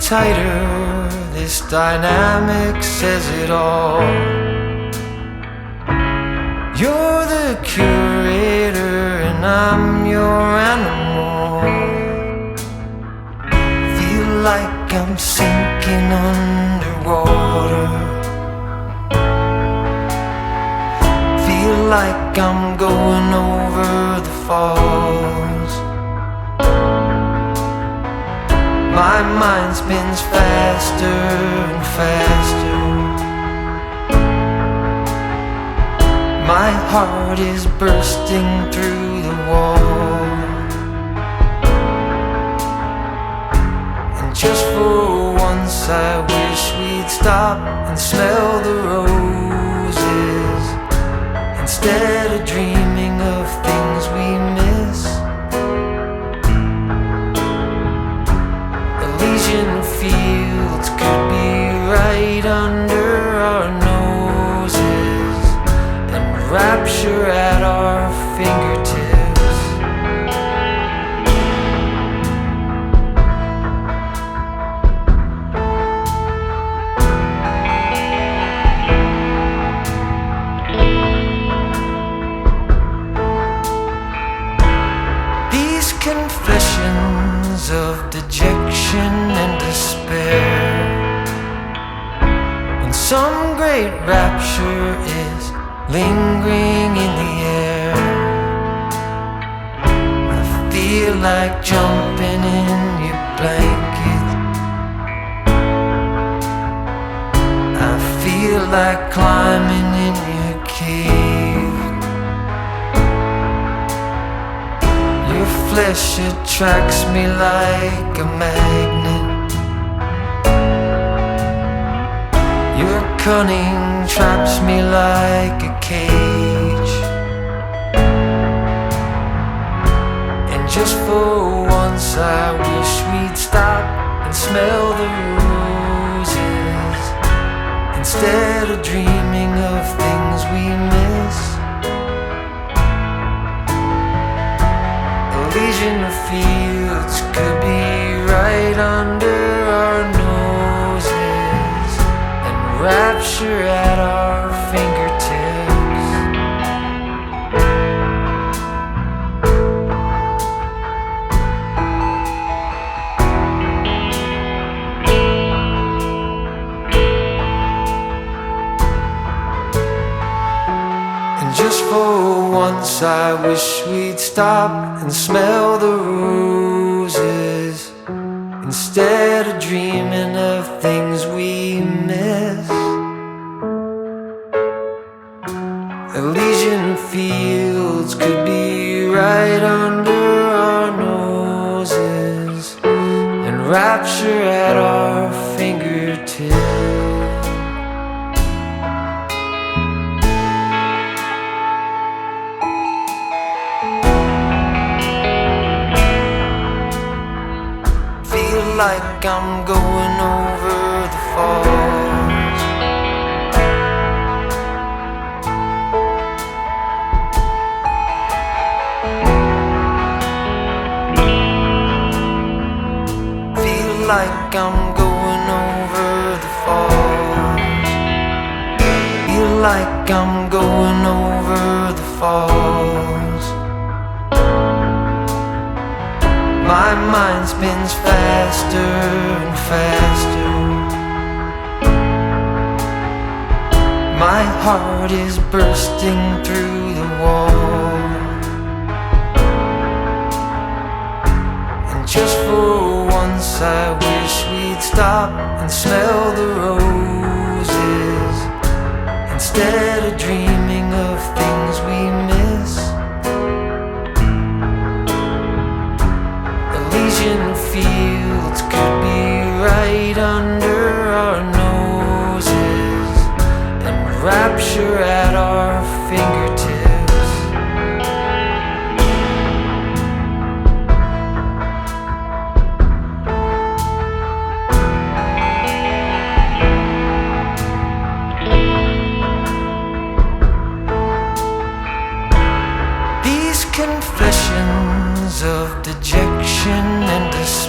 tighter, this dynamic says it all. You're the curator and I'm your animal. Feel like I'm sinking underwater. Feel like I'm going over the falls. My mind spins faster and faster. My heart is bursting through the wall. And just for once I wish we'd stop and smell the roses, instead of dreaming of things we miss. Elysian fields could be right under our noses, and rapture at our fingertips. These confessions of dejection and despair, when some great rapture is lingering in the air, I feel like jumping in your blanket. I feel like climbing in your cave. Your flesh attracts me like a magnet. Your cunning traps me like a cage. And just for once I wish we'd stop and smell the roses, instead of dreaming of things we miss. Elysian fields could be right under our noses, and rapture at our fingertips. And just for once I wish we'd stop and smell the roses, instead of dreaming of things we miss. Elysian fields could be right under our noses, and rapture at our fingertips. Like I'm going over the falls. Feel like I'm going over the falls. Feel like I'm going over the falls. My mind spins faster and faster. My heart is bursting through the wall. And just for once I wish we'd stop and smell the roses, instead of dreaming of things we miss. Elysian fields could be right under our noses, and rapture at our fingertips. Confessions of dejection and despair.